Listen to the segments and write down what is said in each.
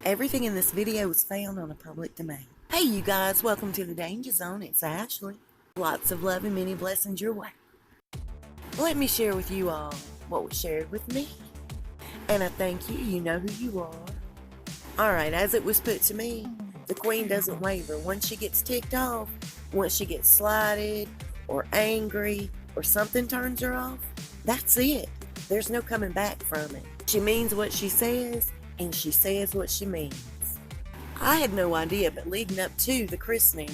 Everything in this video was found on a public domain. Hey you guys, welcome to the Danger Zone. It's Ashley. Lots of love and many blessings your way. Let me share with you all what was shared with me. And I thank you, you know who you are. Alright, as it was put to me, the queen doesn't waver. Once she gets ticked off, once she gets slighted or angry or something turns her off, that's it. There's no coming back from it. She means what she says, and she says what she means. I had no idea, but leading up to the christening,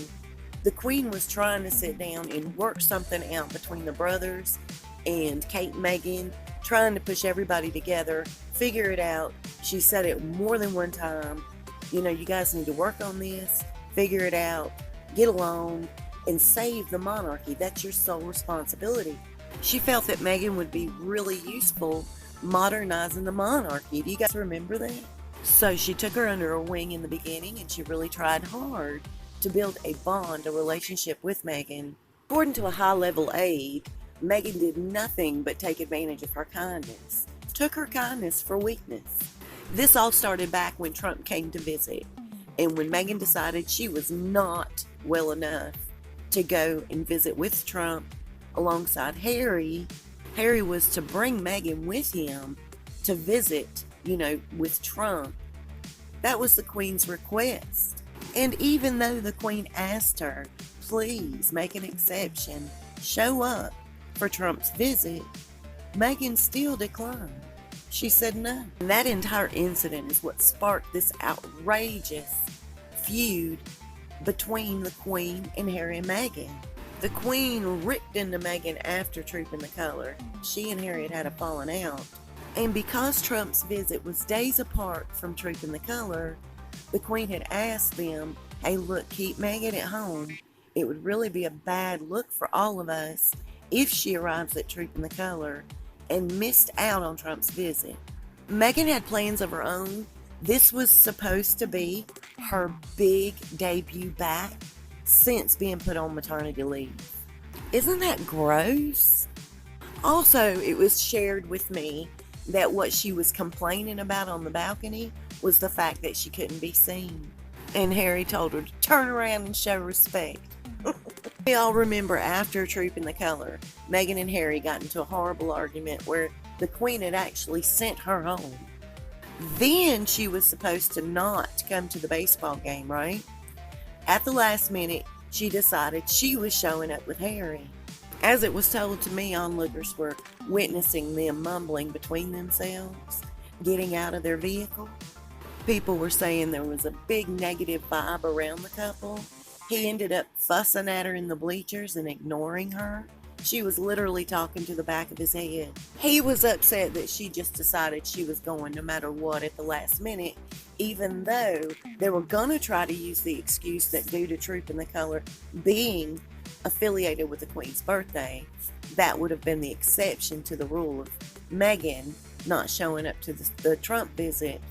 the queen was trying to sit down and work something out between the brothers and Kate and Meghan, trying to push everybody together, figure it out. She said it more than one time. You know, you guys need to work on this, figure it out, get along, and save the monarchy. That's your sole responsibility. She felt that Meghan would be really useful modernizing the monarchy. Do you guys remember that? So she took her under her wing in the beginning, and she really tried hard to build a bond, a relationship with Meghan. According to a high-level aide, Meghan did nothing but take advantage of her kindness, took her kindness for weakness. This all started back when Trump came to visit, and when Meghan decided she was not well enough to go and visit with Trump alongside Harry. Harry was to bring Meghan with him to visit, with Trump. That was the Queen's request. And even though the Queen asked her, please make an exception, show up for Trump's visit, Meghan still declined. She said no. And that entire incident is what sparked this outrageous feud between the Queen and Harry and Meghan. The Queen ripped into Meghan after Trooping the Color. She and Harry had a falling out. And because Trump's visit was days apart from Trooping the Color, the Queen had asked them, hey look, keep Meghan at home. It would really be a bad look for all of us if she arrives at Trooping the Color and missed out on Trump's visit. Meghan had plans of her own. This was supposed to be her big debut back since being put on maternity leave. Isn't that gross? Also, it was shared with me that what she was complaining about on the balcony was the fact that she couldn't be seen. And Harry told her to turn around and show respect. We all remember after Trooping the Color, Meghan and Harry got into a horrible argument where the Queen had actually sent her home. Then she was supposed to not come to the baseball game, right? At the last minute, she decided she was showing up with Harry. As it was told to me, onlookers were witnessing them mumbling between themselves, getting out of their vehicle. People were saying there was a big negative vibe around the couple. He ended up fussing at her in the bleachers and ignoring her. She was literally talking to the back of his head. He was upset that she just decided she was going no matter what at the last minute, even though they were going to try to use the excuse that due to Trooping the Color being affiliated with the Queen's birthday, that would have been the exception to the rule of Meghan not showing up to the Trump visit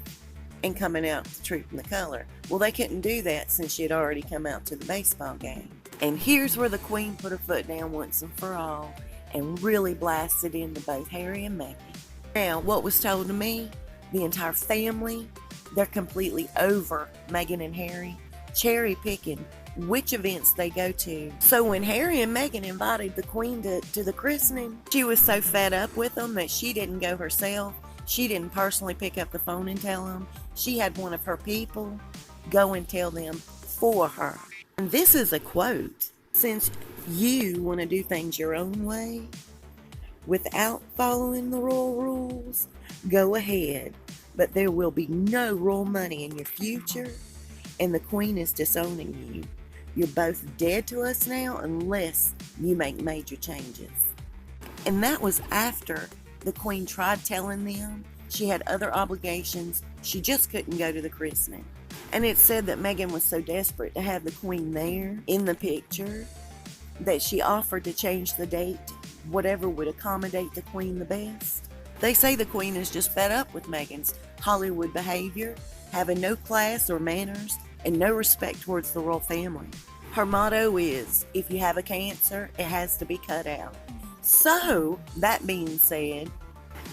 and coming out to Trooping the Color. Well, they couldn't do that since she had already come out to the baseball game. And here's where the Queen put her foot down once and for all and really blasted into both Harry and Meghan. Now, what was told to me, the entire family, they're completely over Meghan and Harry, cherry picking which events they go to. So when Harry and Meghan invited the Queen to the christening, she was so fed up with them that she didn't go herself. She didn't personally pick up the phone and tell them. She had one of her people go and tell them for her. And this is a quote. Since you want to do things your own way, without following the royal rules, go ahead. But there will be no royal money in your future, and the Queen is disowning you. You're both dead to us now unless you make major changes. And that was after the Queen tried telling them she had other obligations. She just couldn't go to the christening. And it said that Meghan was so desperate to have the Queen there in the picture that she offered to change the date, whatever would accommodate the Queen the best. They say the Queen is just fed up with Meghan's Hollywood behavior, having no class or manners, and no respect towards the royal family. Her motto is, if you have a cancer, it has to be cut out. So, that being said,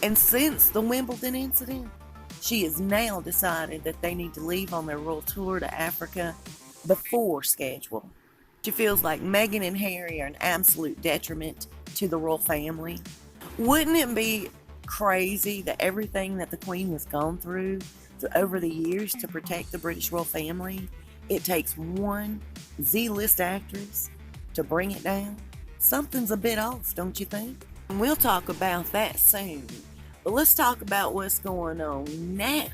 and since the Wimbledon incident, she has now decided that they need to leave on their royal tour to Africa before schedule. She feels like Meghan and Harry are an absolute detriment to the royal family. Wouldn't it be crazy that everything that the Queen has gone through over the years to protect the British royal family, it takes one Z-list actress to bring it down? Something's a bit off, don't you think? And we'll talk about that soon. But let's talk about what's going on now.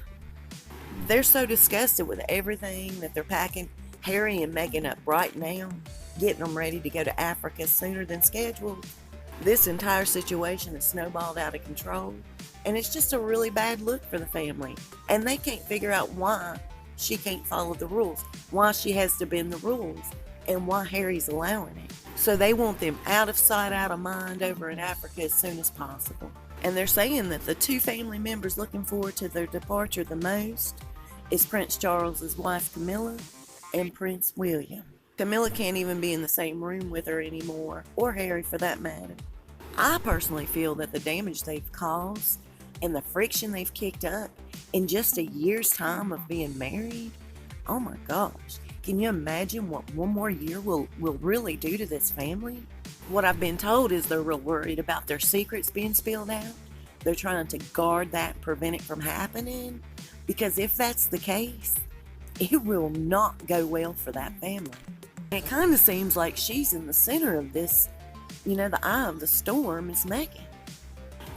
They're so disgusted with everything that they're packing Harry and Meghan up right now, getting them ready to go to Africa sooner than scheduled. This entire situation has snowballed out of control, and it's just a really bad look for the family. And they can't figure out why she can't follow the rules, why she has to bend the rules, and why Harry's allowing it. So they want them out of sight, out of mind over in Africa as soon as possible. And they're saying that the two family members looking forward to their departure the most is Prince Charles's wife Camilla and Prince William. Camilla can't even be in the same room with her anymore, or Harry for that matter. I personally feel that the damage they've caused and the friction they've kicked up in just a year's time of being married, oh my gosh, can you imagine what one more year will really do to this family? What I've been told is they're real worried about their secrets being spilled out. They're trying to guard that, prevent it from happening, because if that's the case, it will not go well for that family. It kind of seems like she's in the center of this, the eye of the storm is Meghan.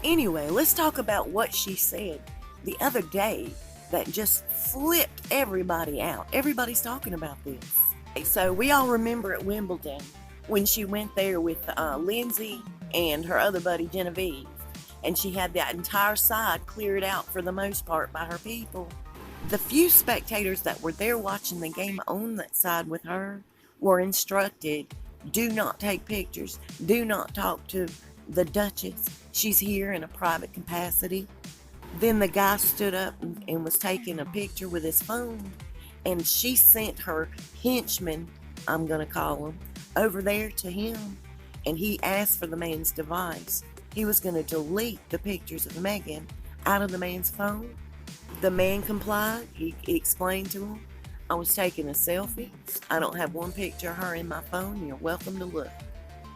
Anyway, let's talk about what she said the other day that just flipped everybody out. Everybody's talking about this. So we all remember at Wimbledon when she went there with Lindsay and her other buddy Genevieve, and she had that entire side cleared out for the most part by her people. The few spectators that were there watching the game on that side with her were instructed, do not take pictures, do not talk to the Duchess, she's here in a private capacity. Then the guy stood up and was taking a picture with his phone, and she sent her henchman, I'm going to call him, over there to him, and he asked for the man's device. He was going to delete the pictures of Meghan out of the man's phone. The man complied. He explained to him, I was taking a selfie. I don't have one picture of her in my phone. You're welcome to look.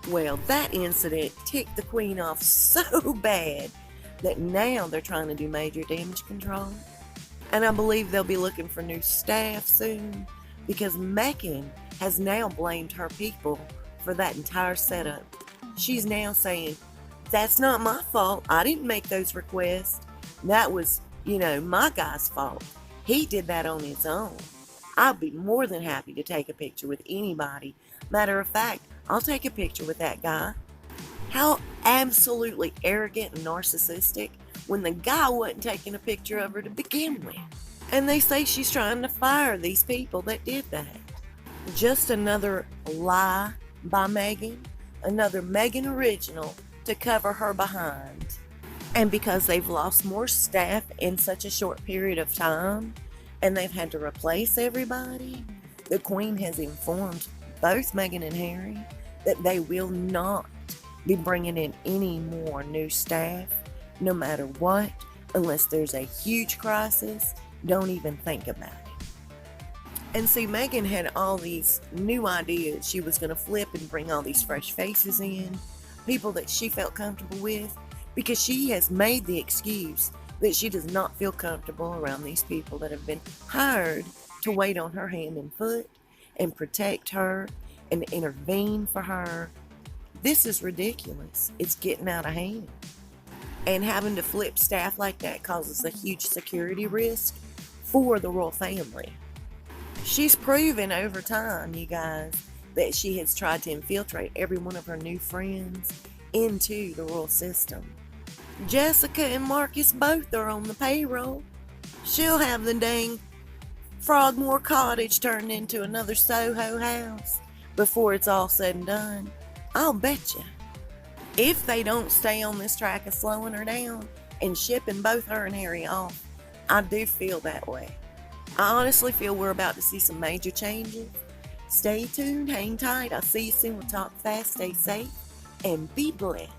Well, that incident ticked the Queen off so bad that now they're trying to do major damage control. And I believe they'll be looking for new staff soon, because Meghan has now blamed her people for that entire setup. She's now saying, that's not my fault. I didn't make those requests. That was, my guy's fault. He did that on his own. I'll be more than happy to take a picture with anybody. Matter of fact, I'll take a picture with that guy. How absolutely arrogant and narcissistic when the guy wasn't taking a picture of her to begin with. And they say she's trying to fire these people that did that. Just another lie by Meghan, another Meghan original to cover her behind. And because they've lost more staff in such a short period of time, and they've had to replace everybody, the Queen has informed both Meghan and Harry that they will not be bringing in any more new staff, no matter what, unless there's a huge crisis. Don't even think about it. And see, Meghan had all these new ideas. She was going to flip and bring all these fresh faces in, people that she felt comfortable with, because she has made the excuse that she does not feel comfortable around these people that have been hired to wait on her hand and foot and protect her and intervene for her. This is ridiculous. It's getting out of hand. And having to flip staff like that causes a huge security risk for the royal family. She's proven over time, you guys, that she has tried to infiltrate every one of her new friends into the royal system. Jessica and Marcus both are on the payroll. She'll have the dang Frogmore Cottage turned into another Soho house before it's all said and done. I'll bet you. If they don't stay on this track of slowing her down and shipping both her and Harry off, I do feel that way. I honestly feel we're about to see some major changes. Stay tuned, hang tight. I'll see you soon. We'll talk fast, stay safe, and be blessed.